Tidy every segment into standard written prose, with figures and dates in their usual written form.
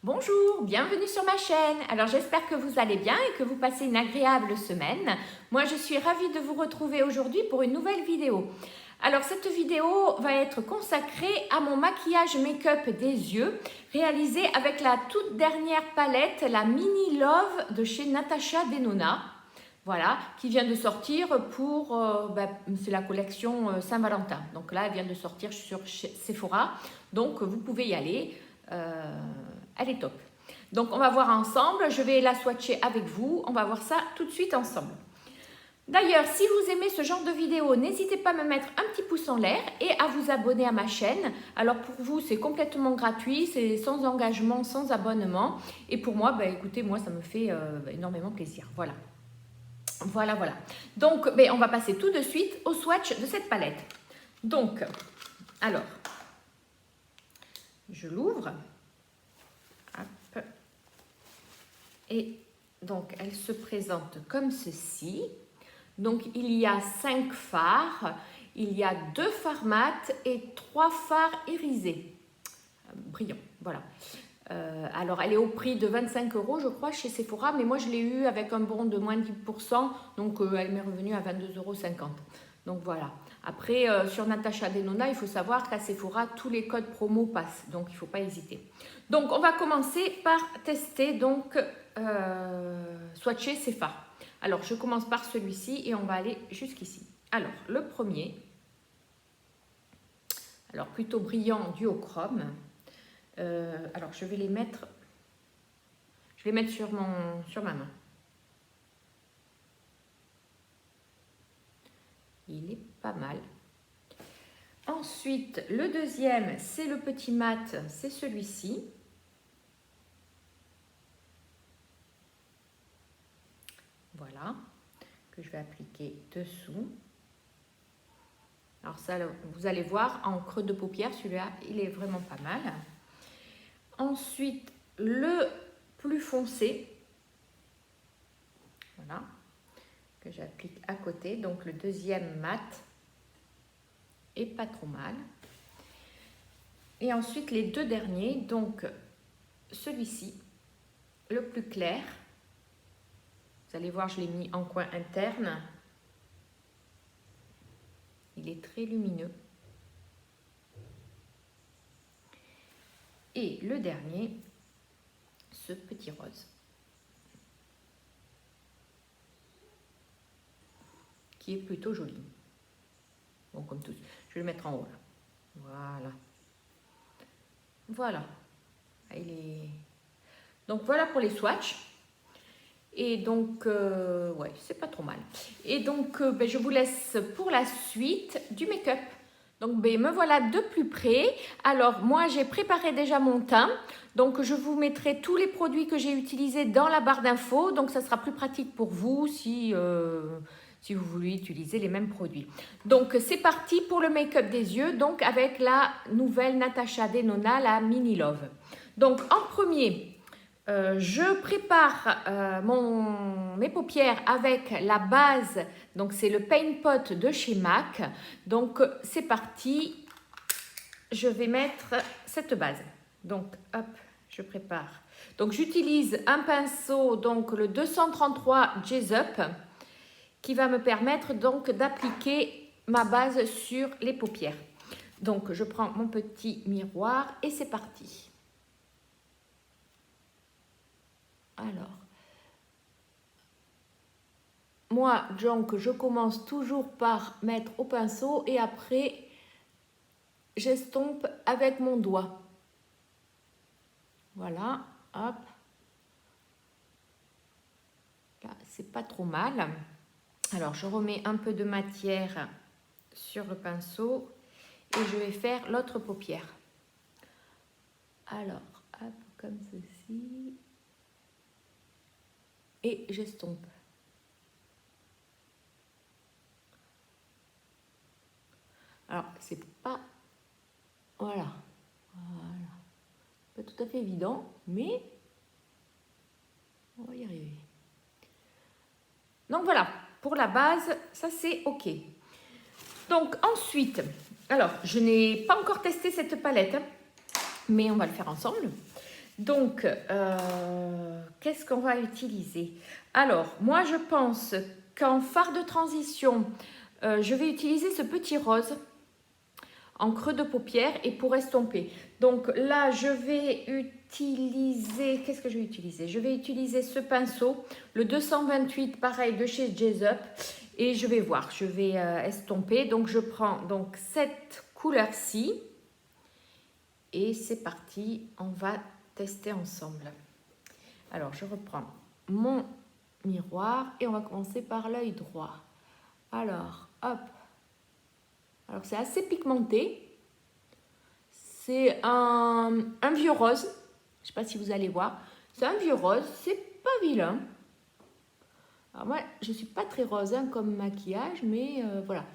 Bonjour, bienvenue sur ma chaîne. Alors j'espère que vous allez bien et que vous passez une agréable semaine. Moi je suis ravie de vous retrouver aujourd'hui pour une nouvelle vidéo. Alors cette vidéo va être consacrée à mon maquillage make-up des yeux réalisé avec la toute dernière palette, la Mini Love de chez Natasha Denona. Voilà, qui vient de sortir pour, c'est la collection Saint-Valentin. Donc là, elle vient de sortir sur Sephora. Donc vous pouvez y aller. Elle est top. Donc on va voir ensemble, je vais la swatcher avec vous, on va voir ça tout de suite ensemble. D'ailleurs, si vous aimez ce genre de vidéo, n'hésitez pas à me mettre un petit pouce en l'air et à vous abonner à ma chaîne. Alors pour vous, c'est complètement gratuit, c'est sans engagement, sans abonnement. Et pour moi, écoutez, moi ça me fait énormément plaisir. Voilà. Voilà. Donc, on va passer tout de suite au swatch de cette palette. Donc, alors, je l'ouvre. Et donc, elle se présente comme ceci. Donc, il y a 5 fards, il y a 2 fards mat et 3 fards irisés, brillants, voilà. Alors, elle est au prix de 25 €, je crois, chez Sephora, mais moi, je l'ai eu avec un bon de moins de 10%, donc elle m'est revenue à 22,50 €. Donc, voilà. Après, sur Natasha Denona, il faut savoir qu'à Sephora, tous les codes promo passent, donc il ne faut pas hésiter. Donc, on va commencer par tester, donc, swatcher ces fards. Alors, je commence par celui-ci et on va aller jusqu'ici. Alors, le premier, alors plutôt brillant, duochrome. Alors, je vais les mettre sur ma main. Il est pas mal. Ensuite, le deuxième, c'est le petit mat, c'est celui-ci. Voilà, que je vais appliquer dessous. Alors ça, vous allez voir, en creux de paupière, celui-là, il est vraiment pas mal. Ensuite, le plus foncé, voilà, que j'applique à côté. Donc le deuxième mat est pas trop mal. Et ensuite, les deux derniers, donc celui-ci, le plus clair. Vous allez voir, je l'ai mis en coin interne. Il est très lumineux. Et le dernier, ce petit rose. Qui est plutôt joli. Bon, comme tous. Je vais le mettre en haut, là. Voilà. Voilà. Il est... Donc, voilà pour les swatchs. Et donc, ouais, c'est pas trop mal. Et donc, je vous laisse pour la suite du make-up. Donc, me voilà de plus près. Alors, moi, j'ai préparé déjà mon teint. Donc, je vous mettrai tous les produits que j'ai utilisés dans la barre d'infos. Donc, ça sera plus pratique pour vous si vous voulez utiliser les mêmes produits. Donc, c'est parti pour le make-up des yeux. Donc, avec la nouvelle Natasha Denona, la Mini Love. Donc, en premier... je prépare mes paupières avec la base, donc c'est le Paint Pot de chez MAC. Donc c'est parti, je vais mettre cette base. Donc hop, je prépare. Donc j'utilise un pinceau, donc le 233 Jazz Up, qui va me permettre donc d'appliquer ma base sur les paupières. Donc je prends mon petit miroir et c'est parti. Alors, moi, donc, je commence toujours par mettre au pinceau et après, j'estompe avec mon doigt. Voilà, hop. Là, c'est pas trop mal. Alors, je remets un peu de matière sur le pinceau et je vais faire l'autre paupière. Alors, hop, comme ceci. Et j'estompe. Alors, c'est pas... Voilà. Pas tout à fait évident, mais on va y arriver. Donc voilà, pour la base, ça c'est OK. Donc ensuite, alors, je n'ai pas encore testé cette palette, mais on va le faire ensemble. Donc, qu'est-ce qu'on va utiliser? Alors, moi, je pense qu'en fard de transition, je vais utiliser ce petit rose en creux de paupière et pour estomper. Donc là, je vais utiliser... Qu'est-ce que je vais utiliser? Je vais utiliser ce pinceau, le 228, pareil, de chez J-Up. Et je vais voir, je vais estomper. Donc, je prends donc cette couleur-ci. Et c'est parti, on va tester ensemble. Alors, je reprends mon miroir et on va commencer par l'œil droit. Alors, hop. Alors, c'est assez pigmenté. C'est un vieux rose. Je ne sais pas si vous allez voir. C'est un vieux rose. C'est pas vilain. Alors, moi, je ne suis pas très rose hein, comme maquillage, mais voilà.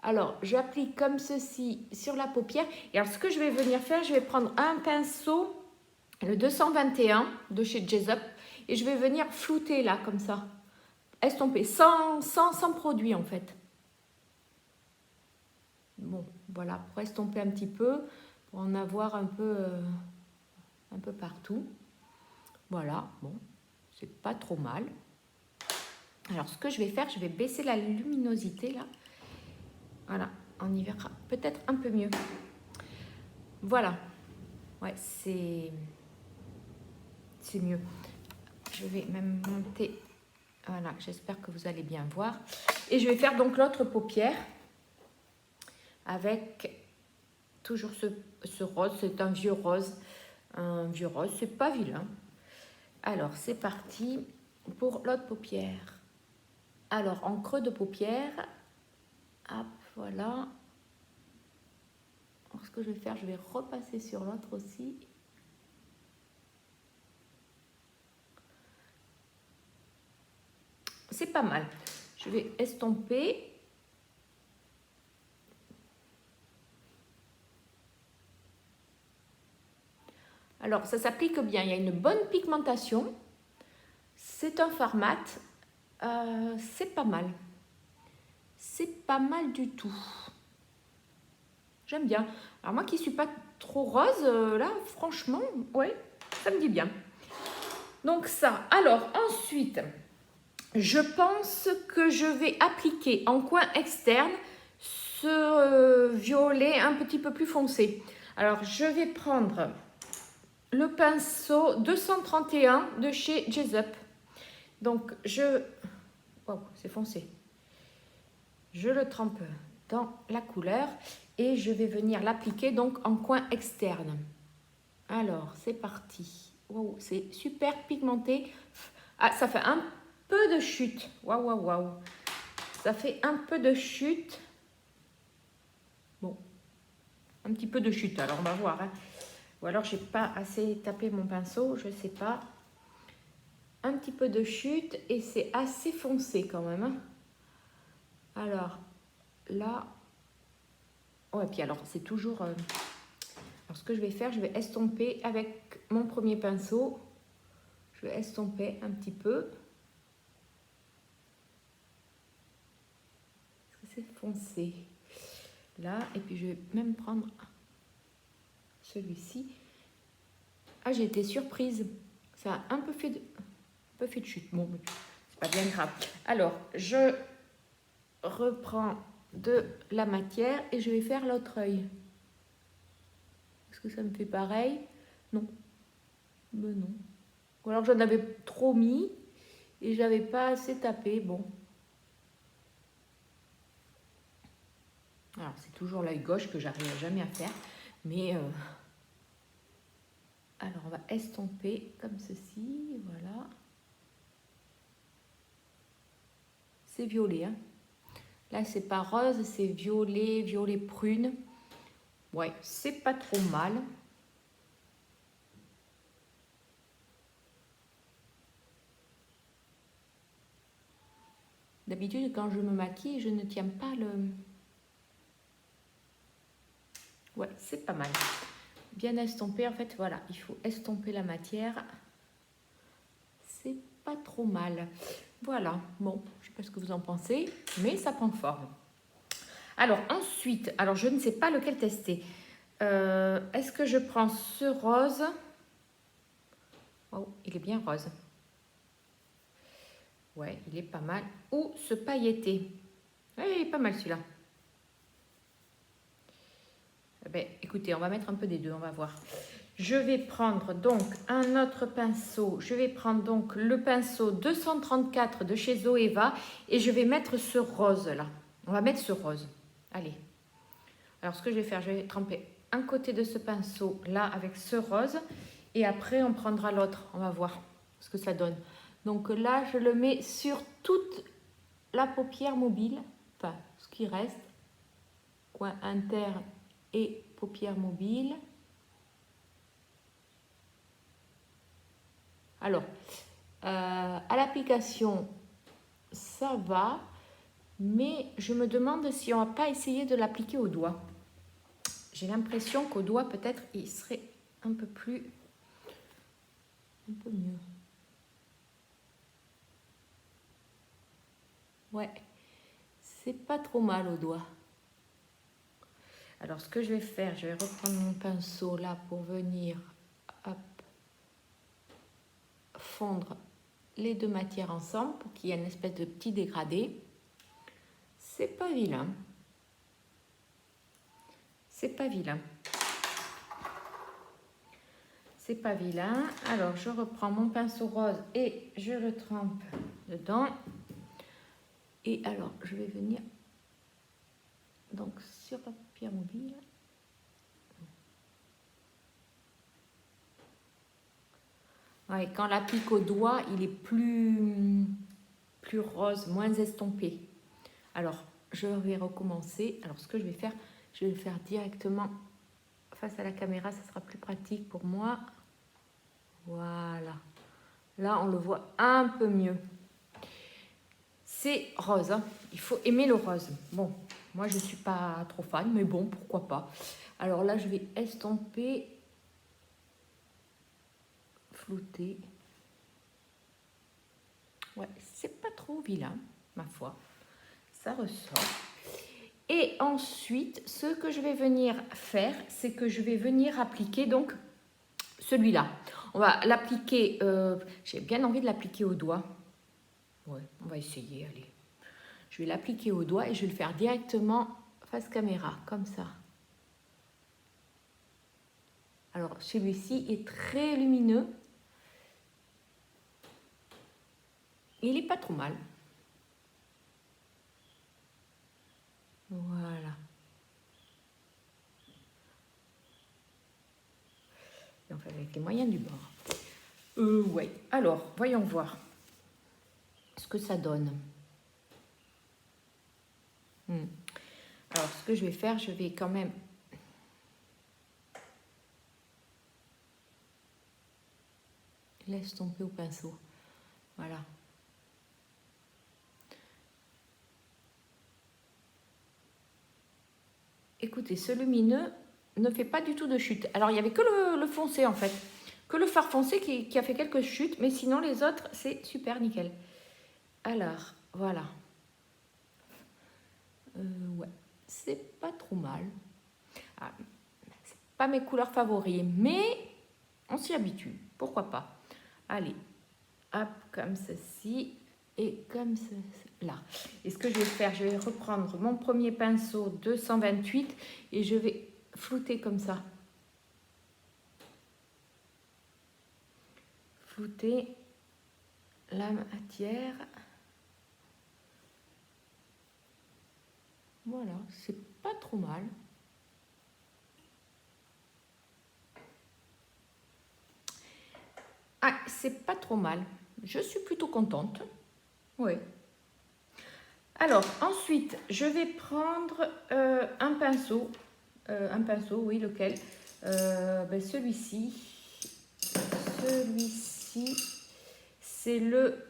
Alors, j'applique comme ceci sur la paupière. Et alors, ce que je vais venir faire, je vais prendre un pinceau, le 221 de chez J-Up, et je vais venir flouter là, comme ça. Estomper, sans produit en fait. Bon, voilà, pour estomper un petit peu, pour en avoir un peu partout. Voilà, bon, c'est pas trop mal. Alors, ce que je vais faire, je vais baisser la luminosité là. Voilà, on y verra peut-être un peu mieux. Voilà, ouais, c'est mieux. Je vais même monter. Voilà, j'espère que vous allez bien voir. Et je vais faire donc l'autre paupière avec toujours ce rose. C'est un vieux rose. Un vieux rose, c'est pas vilain. Alors, c'est parti pour l'autre paupière. Alors, en creux de paupière, hop, voilà. Alors, ce que je vais faire, je vais repasser sur l'autre aussi. C'est pas mal. Je vais estomper. Alors, ça s'applique bien. Il y a une bonne pigmentation. C'est un fard mat. C'est pas mal. C'est pas mal du tout. J'aime bien. Alors, moi qui ne suis pas trop rose, là, franchement, ouais, ça me dit bien. Donc, ça. Alors, ensuite, je pense que je vais appliquer en coin externe ce violet un petit peu plus foncé. Alors, je vais prendre le pinceau 231 de chez J-Up. Donc, wow, c'est foncé. Je le trempe dans la couleur et je vais venir l'appliquer donc en coin externe. Alors, c'est parti. Wow, c'est super pigmenté. Ah, ça fait un peu de chute. Waouh, waouh, waouh. Ça fait un peu de chute. Bon, un petit peu de chute. Alors, on va voir. Hein. Ou alors, j'ai pas assez tapé mon pinceau. Je sais pas. Un petit peu de chute et c'est assez foncé quand même. Hein. Alors, là. Oh, et puis alors, c'est toujours... Alors, ce que je vais faire, je vais estomper avec mon premier pinceau. Je vais estomper un petit peu. Parce que c'est foncé. Là, et puis je vais même prendre celui-ci. Ah, j'ai été surprise. Ça a un peu fait de chute. Bon, c'est pas bien grave. Alors, je reprends de la matière et je vais faire l'autre œil. Est-ce que ça me fait pareil? Non. Ben non. Ou alors j'en avais trop mis et j'avais pas assez tapé. Bon. Alors, c'est toujours l'œil gauche que j'arrive jamais à faire. Mais, alors, on va estomper comme ceci. Voilà. C'est violet. Hein. Là, c'est pas rose, c'est violet, violet prune. Ouais, c'est pas trop mal. D'habitude, quand je me maquille, je ne tiens pas le... Ouais, c'est pas mal. Bien estompé, en fait, voilà. Il faut estomper la matière. C'est pas trop mal. Voilà, bon, je sais pas ce que vous en pensez, mais ça prend forme. Alors, ensuite, alors je ne sais pas lequel tester. Est-ce que je prends ce rose? Oh, il est bien rose. Ouais, il est pas mal. Ou ce pailleté. Ouais, il est pas mal celui-là. Eh ben, écoutez, on va mettre un peu des deux, on va voir. Je vais prendre donc un autre pinceau. Je vais prendre donc le pinceau 234 de chez Zoeva et je vais mettre ce rose là. On va mettre ce rose. Allez. Alors ce que je vais faire, je vais tremper un côté de ce pinceau là avec ce rose et après on prendra l'autre. On va voir ce que ça donne. Donc là, je le mets sur toute la paupière mobile, enfin ce qui reste, coin interne et paupière mobile. Alors, à l'application, ça va, mais je me demande si on va pas essayer de l'appliquer au doigt. J'ai l'impression qu'au doigt, peut-être, il serait un peu mieux. Ouais, c'est pas trop mal au doigt. Alors, ce que je vais faire, je vais reprendre mon pinceau là pour venir hop, fondre les deux matières ensemble pour qu'il y ait une espèce de petit dégradé. C'est pas vilain. C'est pas vilain. C'est pas vilain. Alors, je reprends mon pinceau rose et je le trempe dedans. Et alors, je vais venir donc sur la paupière mobile. Ouais, quand on l'applique au doigt, il est plus rose, moins estompé. Alors, je vais recommencer. Alors, ce que je vais faire, je vais le faire directement face à la caméra. Ça sera plus pratique pour moi. Voilà. Là, on le voit un peu mieux. C'est rose. Hein. Il faut aimer le rose. Bon, moi, je ne suis pas trop fan, mais bon, pourquoi pas. Alors là, je vais estomper, flouter. Ouais, c'est pas trop vilain, ma foi. Ça ressort. Et ensuite, ce que je vais venir faire, c'est que je vais venir appliquer donc celui-là. On va l'appliquer, j'ai bien envie de l'appliquer au doigt. Ouais, on va essayer, allez. Je vais l'appliquer au doigt et je vais le faire directement face caméra, comme ça. Alors, celui-ci est très lumineux. Il n'est pas trop mal. Voilà. Et on fait avec les moyens du bord. Ouais. Alors, voyons voir ce que ça donne. Alors, ce que je vais faire, je vais quand même l'estomper au pinceau. Voilà. Écoutez, ce lumineux ne fait pas du tout de chute. Alors, il n'y avait que le foncé, en fait. Que le fard foncé qui a fait quelques chutes. Mais sinon, les autres, c'est super nickel. Alors, voilà. Ouais, c'est pas trop mal. Ah, c'est pas mes couleurs favoris, mais on s'y habitue. Pourquoi pas. Allez, hop, comme ceci. Et comme là. Et ce que je vais faire, je vais reprendre mon premier pinceau 228 et je vais flouter comme ça. Flouter la matière. Voilà, c'est pas trop mal. Ah, c'est pas trop mal. Je suis plutôt contente. Oui. Alors, ensuite, je vais prendre un pinceau. Oui, lequel celui-ci. Celui-ci, c'est le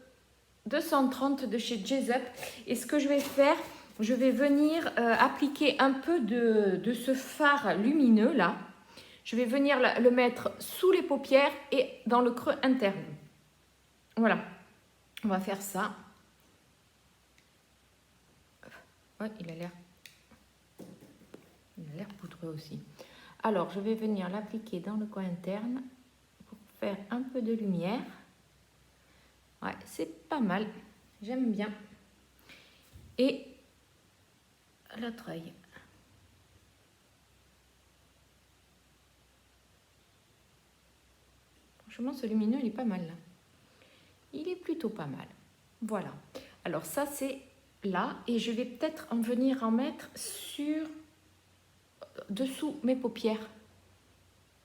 230 de chez Jessup. Et ce que je vais faire, je vais venir appliquer un peu de ce fard lumineux là. Je vais venir le mettre sous les paupières et dans le creux interne. Voilà, on va faire ça. Ouais, il a l'air poudreux aussi. Alors, je vais venir l'appliquer dans le coin interne pour faire un peu de lumière. Ouais, c'est pas mal. J'aime bien. Et l'autre œil. Franchement, ce lumineux, il est pas mal là. Il est plutôt pas mal. Voilà. Alors ça, c'est là. Et je vais peut-être en venir en mettre sur dessous mes paupières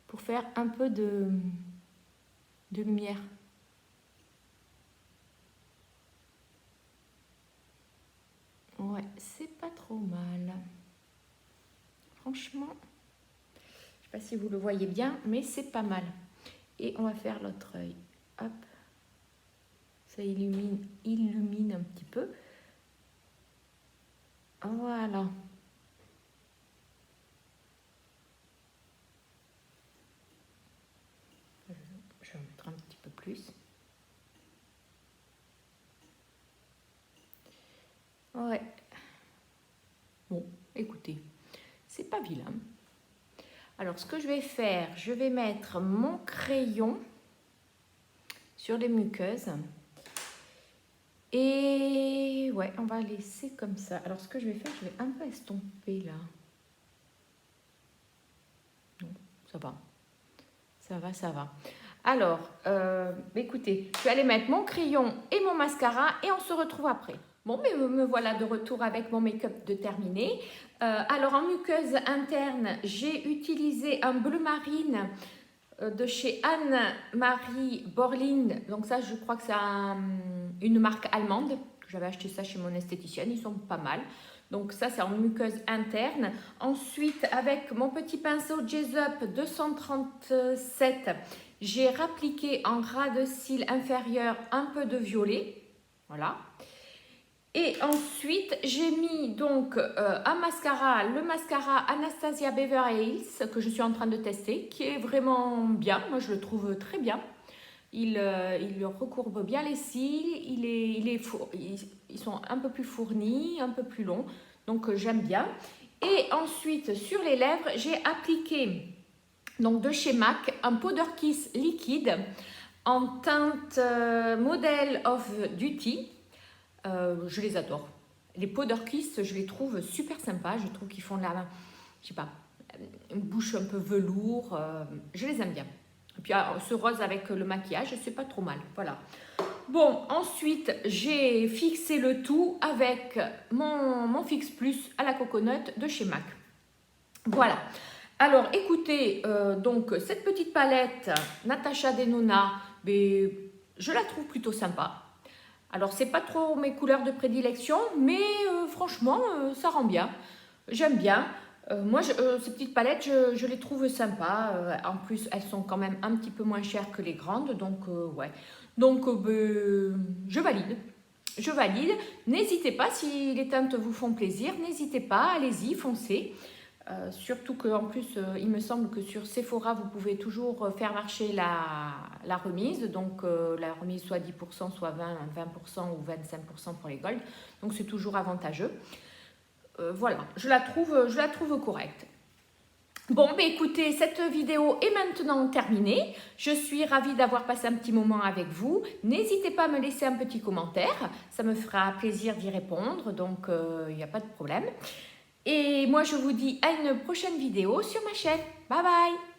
pour faire un peu de lumière. Ouais, c'est pas trop mal. Franchement, je sais pas si vous le voyez bien, mais c'est pas mal. Et on va faire l'autre œil. Hop. Ça illumine un petit peu. Voilà. Je vais en mettre un petit peu plus. Ouais. Bon, écoutez, c'est pas vilain. Alors, ce que je vais faire, je vais mettre mon crayon sur les muqueuses. Et ouais, on va laisser comme ça. Alors, ce que je vais faire, je vais un peu estomper là. Non, ça va. Ça va, ça va. Alors, écoutez, je vais aller mettre mon crayon et mon mascara et on se retrouve après. Bon, mais me voilà de retour avec mon make-up de terminé. Alors, en muqueuse interne, j'ai utilisé un bleu marine de chez Anne-Marie Borling. Donc ça, je crois que c'est une marque allemande. J'avais acheté ça chez mon esthéticienne, ils sont pas mal. Donc ça, c'est en muqueuse interne. Ensuite, avec mon petit pinceau J-Up 237, j'ai rappliqué en ras de cils inférieur un peu de violet. Voilà. Et ensuite, j'ai mis donc un mascara, le mascara Anastasia Beverly Hills que je suis en train de tester, qui est vraiment bien. Moi, je le trouve très bien. Il recourbe bien les cils, ils sont un peu plus fournis, un peu plus longs, donc j'aime bien. Et ensuite, sur les lèvres, j'ai appliqué donc de chez MAC un Powder Kiss liquide en teinte Model of Duty. Je les adore. Les Powder Kiss, je les trouve super sympas. Je trouve qu'ils font je sais pas, une bouche un peu velours. Je les aime bien. Et puis ce rose avec le maquillage, c'est pas trop mal. Voilà. Bon, ensuite, j'ai fixé le tout avec mon Fix Plus à la coconut de chez MAC. Voilà. Alors, écoutez, donc cette petite palette Natasha Denona, je la trouve plutôt sympa. Alors, c'est pas trop mes couleurs de prédilection, mais franchement, ça rend bien. J'aime bien. Moi, ces petites palettes, je les trouve sympas. En plus, elles sont quand même un petit peu moins chères que les grandes. Donc, ouais. Donc, je valide. Je valide. N'hésitez pas, si les teintes vous font plaisir, n'hésitez pas, allez-y, foncez. Surtout qu'en plus, il me semble que sur Sephora, vous pouvez toujours faire marcher la remise. Donc, la remise soit 10%, soit 20% ou 25% pour les gold. Donc, c'est toujours avantageux. Voilà, je la trouve correcte. Bon, écoutez, cette vidéo est maintenant terminée. Je suis ravie d'avoir passé un petit moment avec vous. N'hésitez pas à me laisser un petit commentaire. Ça me fera plaisir d'y répondre, donc il n'y a pas de problème. Et moi, je vous dis à une prochaine vidéo sur ma chaîne. Bye bye!